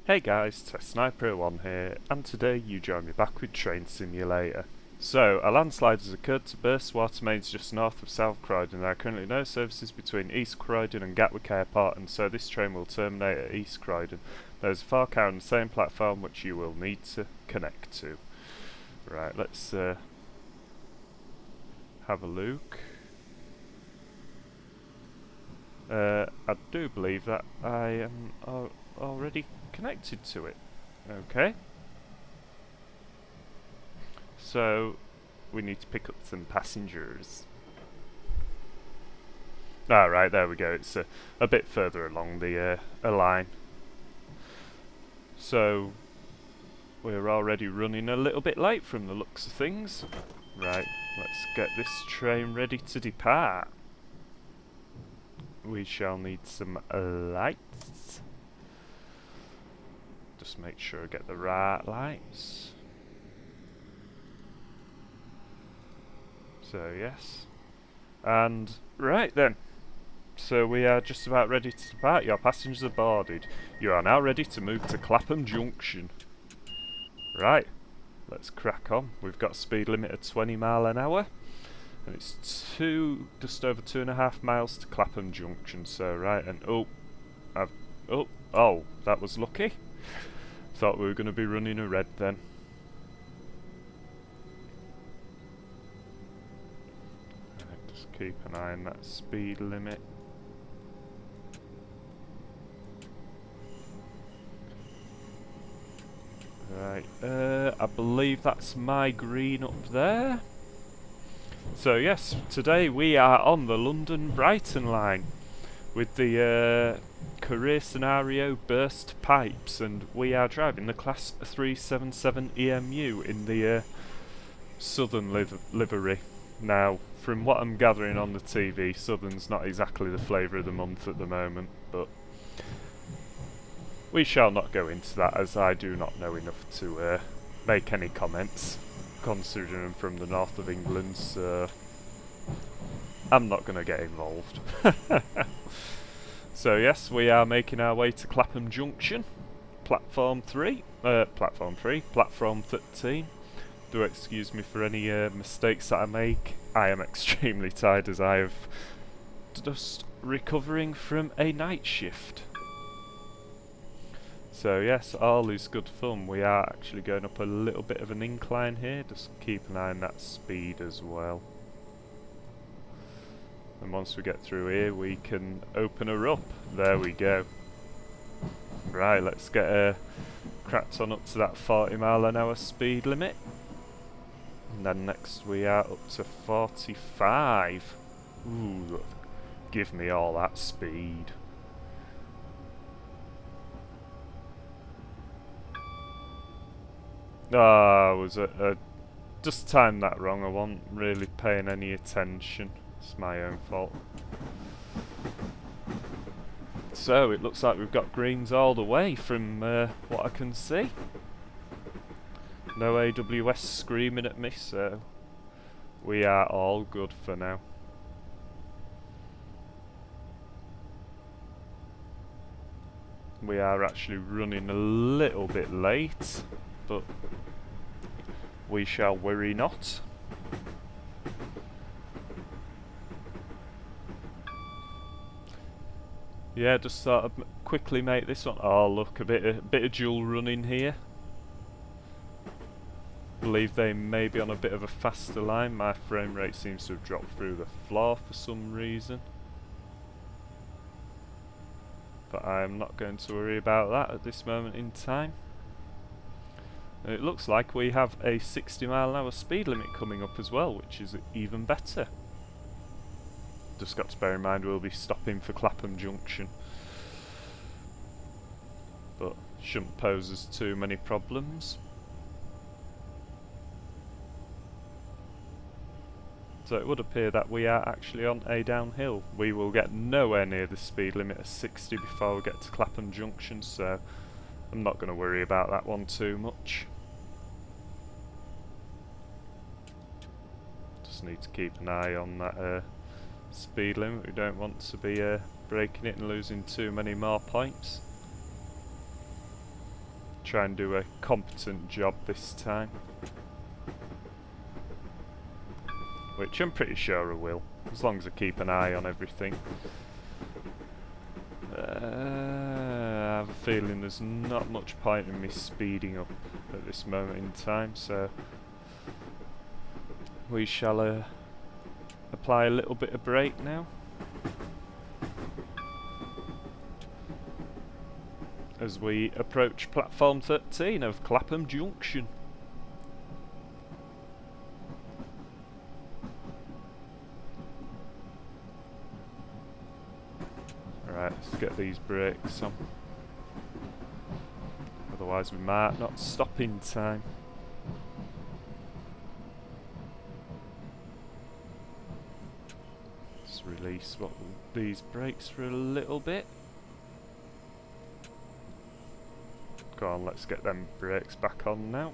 Hey guys, Sniper1 here, and today you join me back with Train Simulator. So, a landslide has occurred to burst water mains just north of South Croydon. There are currently no services between East Croydon and Gatwick Airport, and so this train will terminate at East Croydon. There is a 4 car on the same platform which you will need to connect to. Right, let's have a look. I do believe that I am already connected to it. Okay. So, we need to pick up some passengers. Right, there we go. It's a bit further along the line. So, we're already running a little bit late from the looks of things. Right, let's get this train ready to depart. We shall need some lights. Just make sure I get the right lights. So yes. And right then. So we are just about ready to depart. Your passengers are boarded. You are now ready to move to Clapham Junction. Right. Let's crack on. We've got a speed limit of 20 miles an hour. And it's just over 2.5 miles to Clapham Junction. So right, and oh, that was lucky. Thought we were going to be running a red then. Just keep an eye on that speed limit. Right, I believe that's my green up there. So yes, today we are on the London-Brighton line with the career scenario burst pipes, and we are driving the Class 377 EMU in the Southern livery. Now, from what I'm gathering on the TV, Southern's not exactly the flavour of the month at the moment, but we shall not go into that, as I do not know enough to make any comments, considering I'm from the north of England, so I'm not going to get involved. So yes, we are making our way to Clapham Junction, platform 13. Do excuse me for any mistakes that I make. I am extremely tired as I have just recovering from a night shift. So yes, all is good fun. We are actually going up a little bit of an incline here, just keep an eye on that speed as well. And once we get through here, we can open her up. There we go. Right, let's get cracked on up to that 40 mile an hour speed limit. And then next we are up to 45. Ooh, give me all that speed. Ah, was it just timed that wrong. I wasn't really paying any attention. It's my own fault. So it looks like we've got greens all the way from what I can see. No AWS screaming at me, so we are all good for now. We are actually running a little bit late, but we shall worry not. Yeah, just sort of quickly make this one. Oh look, a bit of dual running here. Believe they may be on a bit of a faster line. My frame rate seems to have dropped through the floor for some reason. But I am not going to worry about that at this moment in time. It looks like we have a 60 mile an hour speed limit coming up as well, which is even better. Just got to bear in mind we'll be stopping for Clapham Junction. But shouldn't pose us too many problems. So it would appear that we are actually on a downhill. We will get nowhere near the speed limit of 60 before we get to Clapham Junction, so I'm not going to worry about that one too much. Just need to keep an eye on that speed limit. We don't want to be breaking it and losing too many more points. try and do a competent job this time. Which I'm pretty sure I will, as long as I keep an eye on everything. I have a feeling there's not much point in me speeding up at this moment in time, so we shall apply a little bit of brake now. As we approach platform 13 of Clapham Junction. Right, let's get these brakes on. Otherwise we might not stop in time. Let's release these brakes for a little bit. Go on, let's get them brakes back on now.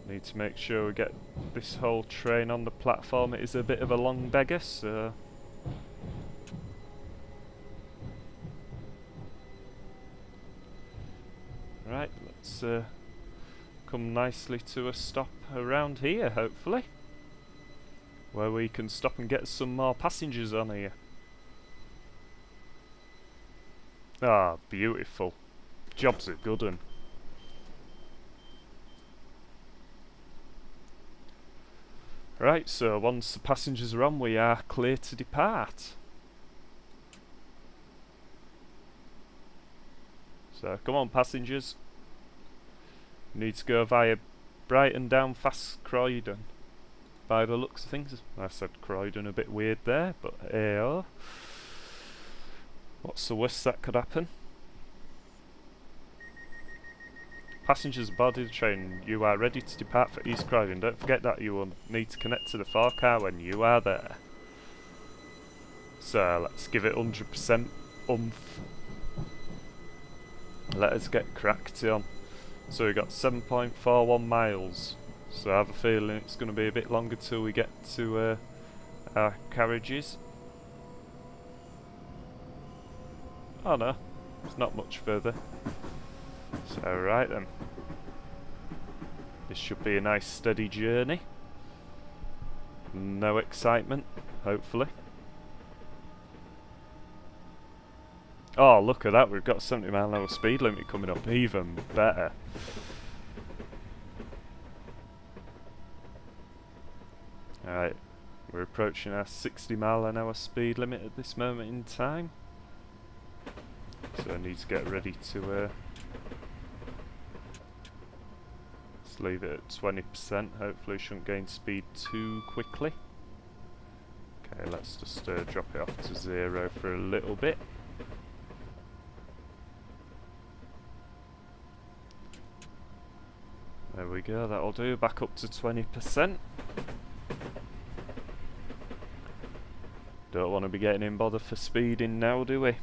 Need to make sure we get this whole train on the platform. It is a bit of a long beggar, so... Right, let's come nicely to a stop around here, hopefully. Where we can stop and get some more passengers on here. Ah, beautiful. Job's a good one. Right, so once the passengers are on, we are clear to depart. So, come on passengers. Need to go via Brighton down past Croydon. By the looks of things. I said Croydon a bit weird there, but hey-oh. What's the worst that could happen? Passengers aboard the train, you are ready to depart for East Croydon. Don't forget that you will need to connect to the 4-car when you are there. So let's give it 100% oomph. Let us get cracked on. So we got 7.41 miles. So I have a feeling it's going to be a bit longer till we get to our carriages. Oh no, it's not much further. So right then. This should be a nice steady journey. No excitement, hopefully. Oh, look at that, we've got 70-mile-an-hour speed limit coming up, even better. Alright, we're approaching our 60-mile-an-hour speed limit at this moment in time. So I need to get ready to let's leave it at 20%, hopefully shouldn't gain speed too quickly. Okay, let's just drop it off to 0 for a little bit. There we go, that'll do, back up to 20%. Don't want to be getting in bother for speeding now, do we?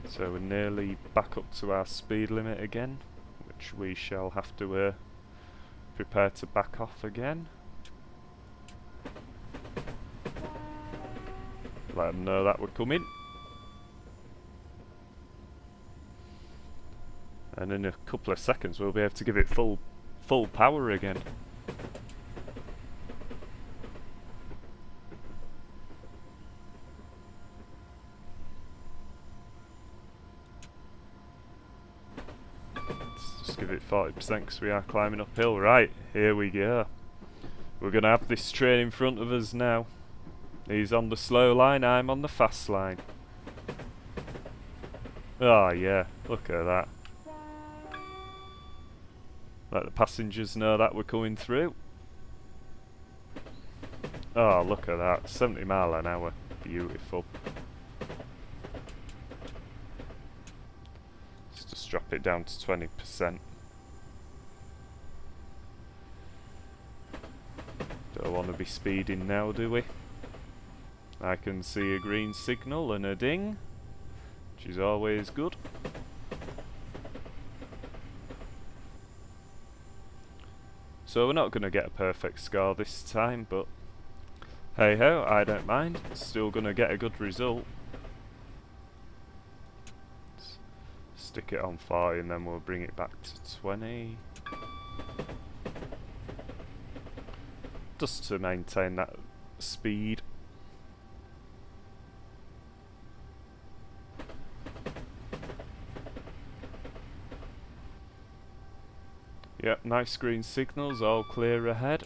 So we're nearly back up to our speed limit again, which we shall have to prepare to back off again. Let them know that we're coming. And in a couple of seconds we'll be able to give it full power again. Let's just give it 40% because we are climbing uphill. Right, here we go. We're going to have this train in front of us now. He's on the slow line, I'm on the fast line. Oh yeah, look at that. Let the passengers know that we're coming through. Oh, look at that. 70 mile an hour. Beautiful. Let's just drop it down to 20%. Don't want to be speeding now, do we? I can see a green signal and a ding, which is always good. So we're not going to get a perfect score this time, but Hey ho, I don't mind. Still gonna get a good result. Stick it on 40 and then we'll bring it back to 20. Just to maintain that speed. Yep, nice green signals, all clear ahead.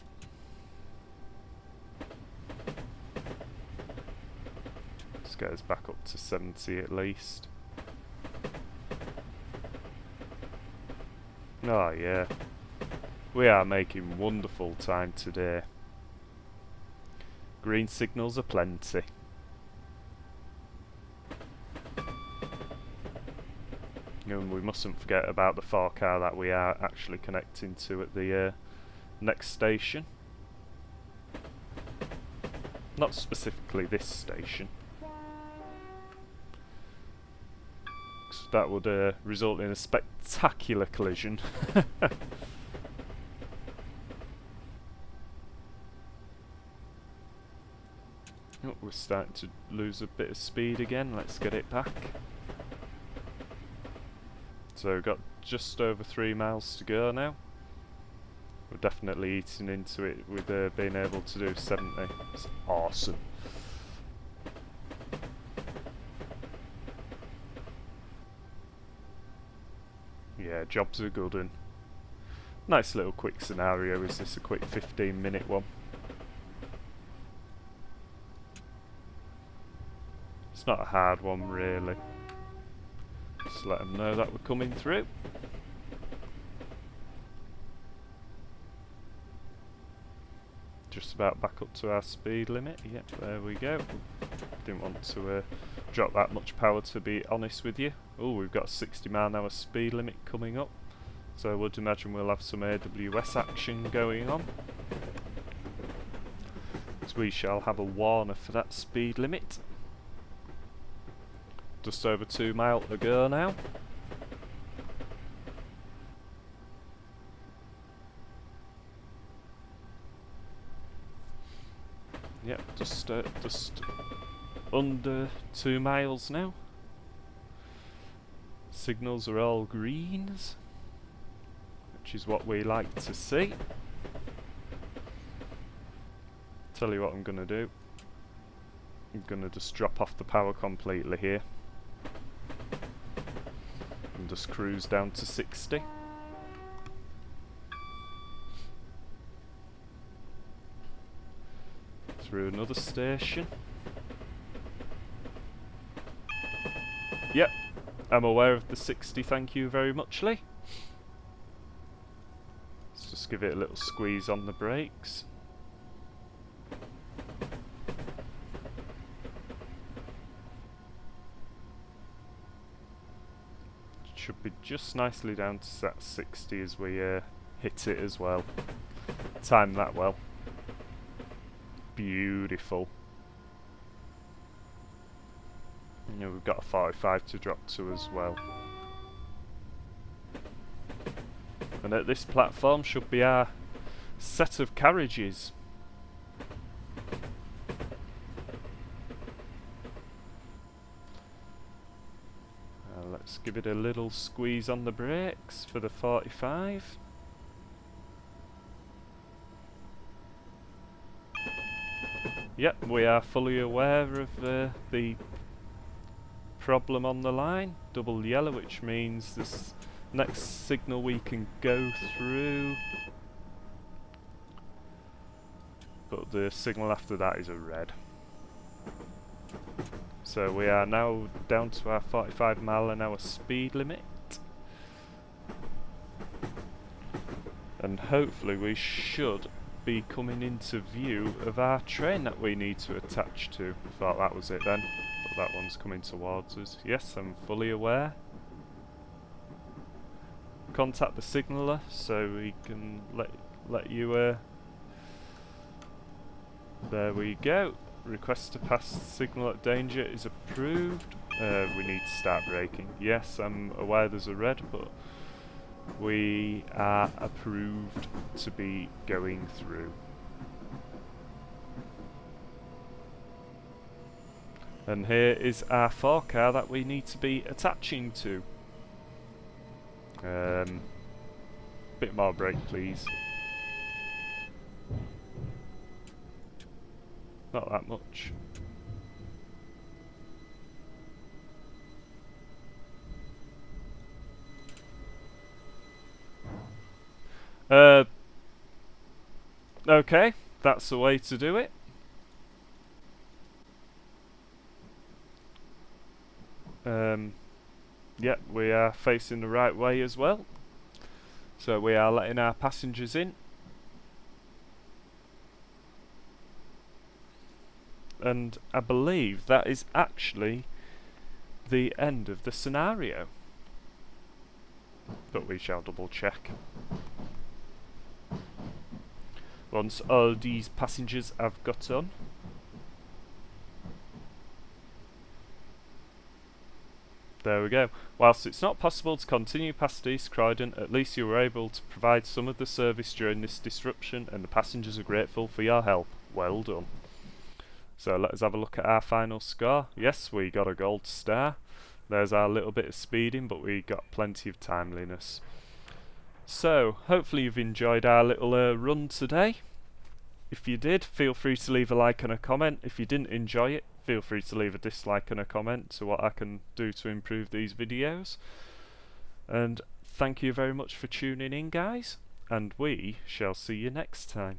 Let's get us back up to 70 at least. Oh yeah, we are making wonderful time today. Green signals are plenty. And we mustn't forget about the 4 car that we are actually connecting to at the next station. Not specifically this station. That would result in a spectacular collision. Oh, we're starting to lose a bit of speed again. Let's get it back. So we've got just over 3 miles to go now. We're definitely eating into it with being able to do 70. It's awesome. Yeah, job's a good one. Nice little quick scenario. Is this a quick 15-minute one? It's not a hard one really. Just let them know that we're coming through. Just about back up to our speed limit. Yep, there we go. Didn't want to drop that much power, to be honest with you. Oh, we've got a 60-mile-an-hour speed limit coming up, so I would imagine we'll have some AWS action going on. So we shall have a warner for that speed limit. Just over 2 miles to go now. Yep, just under 2 miles now. Signals are all greens, which is what we like to see. Tell you what I'm gonna do. I'm gonna just drop off the power completely here and just cruise down to 60. Through another station. Yep, I'm aware of the 60, thank you very much, Lee. Let's just give it a little squeeze on the brakes. Should be just nicely down to that 60 as we hit it as well. Time that well. Beautiful. You know, we've got a 45 to drop to as well. And at this platform should be our set of carriages. Let's give it a little squeeze on the brakes for the 45. Yep, we are fully aware of the problem on the line. Double yellow, which means this next signal we can go through. But the signal after that is a red. So we are now down to our 45-mile-an-hour speed limit. And hopefully we should be coming into view of our train that we need to attach to. I thought that was it then, but that one's coming towards us. Yes, I'm fully aware. Contact the signaller so we can let you there we go. Request to pass signal at danger is approved. We need to start braking. Yes, I'm aware there's a red, but we are approved to be going through. And here is our forecar that we need to be attaching to. Bit more brake, please. Not that much. Okay, that's the way to do it. Yep, we are facing the right way as well. So we are letting our passengers in. And I believe that is actually the end of the scenario. But we shall double check. Once all these passengers have got on. There we go. Whilst it's not possible to continue past East Croydon, at least you were able to provide some of the service during this disruption, and the passengers are grateful for your help. Well done. So let us have a look at our final score. Yes, we got a gold star. There's our little bit of speeding, but we got plenty of timeliness. So, hopefully you've enjoyed our little run today. If you did, feel free to leave a like and a comment. If you didn't enjoy it, feel free to leave a dislike and a comment to what I can do to improve these videos. And thank you very much for tuning in, guys, and we shall see you next time.